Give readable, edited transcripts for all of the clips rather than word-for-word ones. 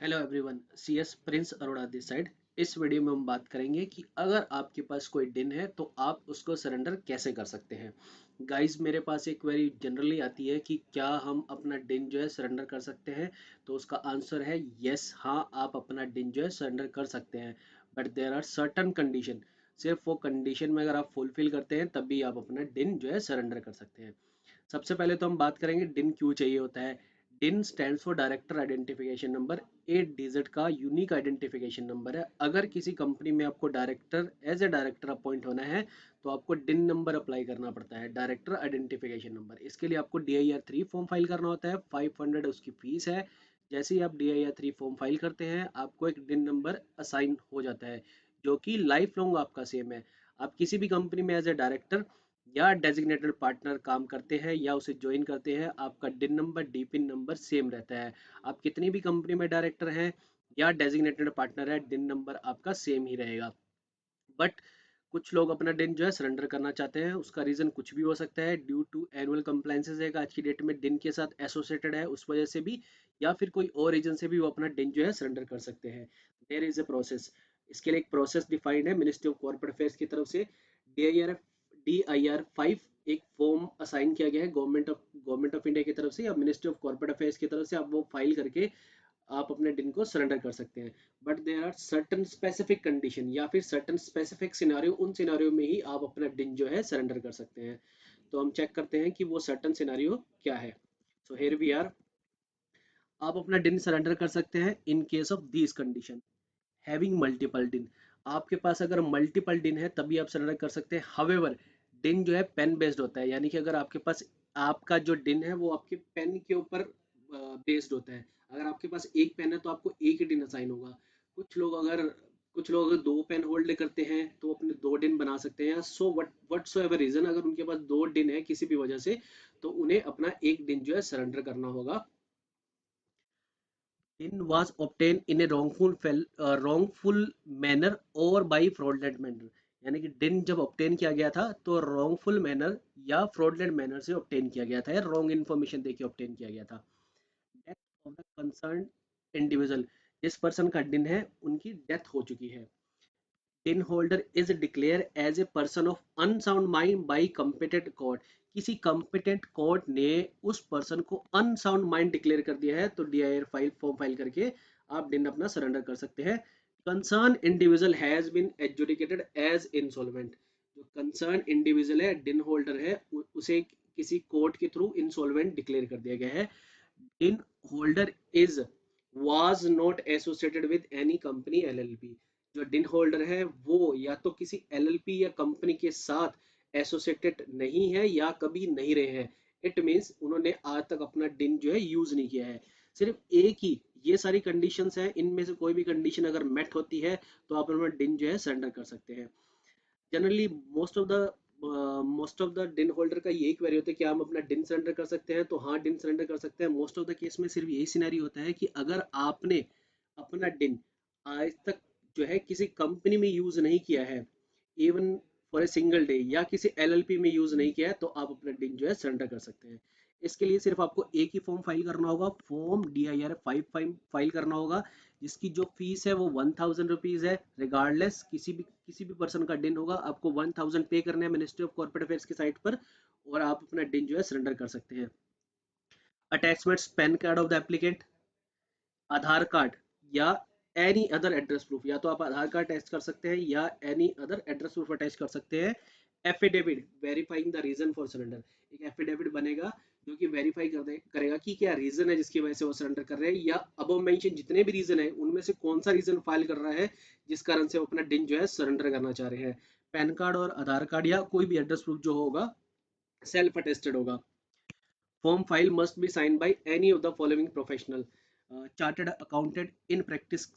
Hello everyone, CS Prince Arora this side. इस video में हम बात करेंगे कि अगर आपके पास कोई डिन है तो आप उसको सरेंडर कैसे कर सकते हैं। गाइस, मेरे पास एक क्वेरी जनरली आती है कि क्या हम अपना डिन जो है सरेंडर कर सकते हैं। तो उसका आंसर है यस, हाँ, आप अपना डिन जो है सरेंडर कर सकते हैं। But there are certain condition. सिर्फ वो कंडीशन में अगर आप फुलफिल करते हैं तभी आप अपना डिन जो है सरेंडर कर सकते हैं। सबसे पहले तो हम बात करेंगे डिन क्यों चाहिए होता है। DIN stands for director identification number. 8 digit का यूनिक आइडेंटिफिकेशन नंबर है। अगर किसी कंपनी में आपको director as a director appoint होना है तो आपको डिन नंबर अप्लाई करना पड़ता है, डायरेक्टर आइडेंटिफिकेशन नंबर। इसके लिए आपको DIR 3 फॉर्म फाइल करना होता है। 500 उसकी फीस है। जैसे ही आप DIR 3 फॉर्म फाइल करते हैं आपको एक डिन नंबर असाइन हो जाता है जो कि लाइफ लॉन्ग आपका सेम है। आप किसी भी कंपनी में एज ए डायरेक्टर या डेजिग्नेटेड पार्टनर काम करते हैं या उसे ज्वाइन करते हैं, आपका डिन number D pin number same रहता है। आप कितनी भी कंपनी में डायरेक्टर हैं या डेजिग्नेटेड पार्टनर है, डिन नंबर आपका सेम ही रहेगा। बट कुछ लोग अपना डिन जो है सरेंडर करना चाहते हैं। उसका रीजन कुछ भी हो सकता है, ड्यू टू एनुअल कंप्लायंसेस है आज की डेट में डिन के साथ एसोसिएटेड है, उस वजह से भी, या फिर कोई और रीजन से भी वो अपना डिन जो है सरेंडर कर सकते हैं। There is a process. इसके लिए एक प्रोसेस डिफाइंड है मिनिस्ट्री ऑफ कॉर्पोरेट अफेयर्स की तरफ से। DIR 5 एक फॉर्म असाइन किया गया है गवर्नमेंट ऑफ इंडिया की तरफ से या मिनिस्ट्री ऑफ कॉर्पोरेट अफेयर्स की तरफ से। आप वो फाइल करके आप अपने डिन को सरेंडर कर सकते हैं। But there are certain specific condition या फिर सर्टन स्पेसिफिक सिनारियो, उन सिनारियो में ही आप अपना डिन जो है सरेंडर कर सकते हैं। तो हम चेक करते हैं कि वो सर्टन सिनारियो क्या है। So here we are. आप अपना डिन सरेंडर कर सकते हैं in case of these condition. Having multiple DIN. आपके पास अगर मल्टीपल डिन है तभी आप सरेंडर कर सकते हैं। हावेवर, डिन जो है पेन बेस्ड होता है, यानी कि अगर आपके पास आपका जो डिन है वो आपके पेन के ऊपर बेस्ड होता है। अगर आपके पास एक पेन है तो आपको एक ही डिन असाइन होगा। कुछ लोग अगर दो पेन होल्ड करते हैं तो वो अपने दो डिन बना सकते हैं। So what so ever reason, अगर उनके पास दो डिन है किसी भी वजह से, तो उन्हें अपना एक डिन जो है सरेंडर करना होगा। Sin was obtained in a wrongful manner or by fraudulent manner। यानी कि डिन जब ऑब्टेन किया गया था तो wrongful मैनर या fraudulent मैनर से ऑब्टेन किया गया था या रॉन्ग इन्फॉर्मेशन देके ऑब्टेन किया गया था। Death of the concern individual. जिस पर्सन का डिन है उनकी डेथ हो चुकी है। TIN holder is declare as a person of unsound mind by competent court. किसी कम्पिटेंट कोर्ट ने उस पर्सन को अनसाउंड माइंड डिक्लेयर कर दिया है तो DIR फाइल फॉर्म फाइल करके आप डिन अपना सरेंडर कर सकते हैं। Concern individual has been adjudicated as insolvent. जो कंसर्न इंडिविजुअल है, डिन होल्डर है, उसे किसी कोर्ट के थ्रू इंसॉल्वेंट डिक्लेयर कर दिया गया है। DIN holder is was not associated with any company LLP। जो डिन होल्डर है वो या तो किसी LLP या कंपनी के साथ एसोसिएटेड नहीं है या कभी नहीं रहे हैं। इट मीन्स उन्होंने आज तक अपना डिन जो है यूज नहीं किया है। सिर्फ एक ही, ये सारी कंडीशंस हैं, इनमें से कोई भी कंडीशन अगर मेट होती है तो आप अपना डिन जो है सरेंडर कर सकते हैं। जनरली मोस्ट ऑफ द डिन होल्डर का यही क्वेरी होता है कि हम अपना डिन सरेंडर कर सकते हैं। तो हाँ, डिन सरेंडर कर सकते हैं। मोस्ट ऑफ द केस में सिर्फ यही सिनेरियो होता है कि अगर आपने अपना डिन आज तक जो है किसी कंपनी में यूज नहीं किया है, even for a single day, या किसी LLP में यूज नहीं किया है, तो आप अपना डिन जो है सरेंडर कर सकते हैं। इसके लिए सिर्फ आपको एक ही फॉर्म फाइल करना होगा, फॉर्म DIR 5 फाइल करना होगा, जिसकी जो फीस है वो 1000 रुपीज़ है। रिगार्डलेस किसी भी पर्सन का डिन होगा, आपको 1000 पे करने हैं मिनिस्ट्री ऑफ कॉर्पोरेट अफेयर्स की साइट पर, और आप अपना डिन जो है सरेंडर कर सकते हैं। Attachments, pan card of the applicant, Aadhaar card, या एनी अदर एड्रेस प्रूफ। या तो आप आधार कार्ड अटैच कर सकते हैं या any other address proof attach कर सकते हैं। Affidavit verifying the reason for surrender. एक एफिडेविट बनेगा जो कि वेरीफाई करेगा कि क्या रीजन है जिसकी वजह से वो सरेंडर कर रहे हैं, या अबव मेंशन जितने भी रीजन है उनमें से कौन सा रीजन फाइल कर रहा है जिस कारण से वो अपना डिन जो है सरेंडर करना चाह रहे हैं। पैन कार्ड और आधार कार्ड या कोई भी एड्रेस प्रूफ जो होगा सेल्फ अटेस्टेड होगा। Form file must be sign by any of the following professional. Chartered accountant in practice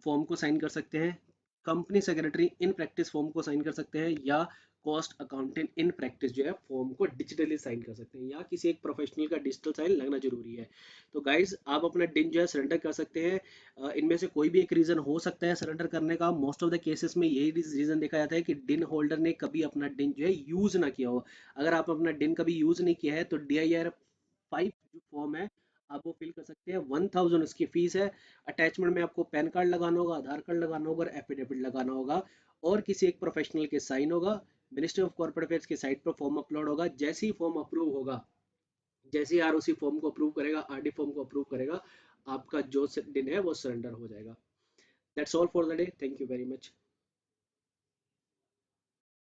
form को साइन कर सकते हैं, company secretary in practice form को साइन कर सकते हैं, या कॉस्ट अकाउंटेंट इन प्रैक्टिस जो है फॉर्म को डिजिटली साइन कर सकते हैं, या किसी एक प्रोफेशनल का डिजिटल साइन लगना जरूरी है। तो गाइज, आप अपना डिन जो है सरेंडर कर सकते हैं। इनमें से कोई भी एक रीजन हो सकता है सरेंडर करने का। मोस्ट ऑफ द केसेस में यही रीजन देखा जाता है कि डिन होल्डर ने कभी अपना डिन जो है यूज ना किया हो। अगर आप अपना डिन कभी यूज नहीं किया है तो DIR 5 जो फॉर्म है आप वो फिल कर सकते हैं। 1000 उसकी फीस है। अटैचमेंट में आपको पैन कार्ड लगाना होगा, आधार कार्ड लगाना होगा और एफिडेविट लगाना होगा और किसी एक प्रोफेशनल के साइन होगा। मिनिस्ट्री ऑफ कॉर्पोरेट अफेयर्स की साइट पर फॉर्म अपलोड होगा। जैसे ही फॉर्म अप्रूव होगा, जैसे ही आरओसी फॉर्म को अप्रूव करेगा, आरडी फॉर्म को अप्रूव करेगा, आपका जो दिन है वो सरेंडर हो जाएगा। That's all for the day. Thank you very much.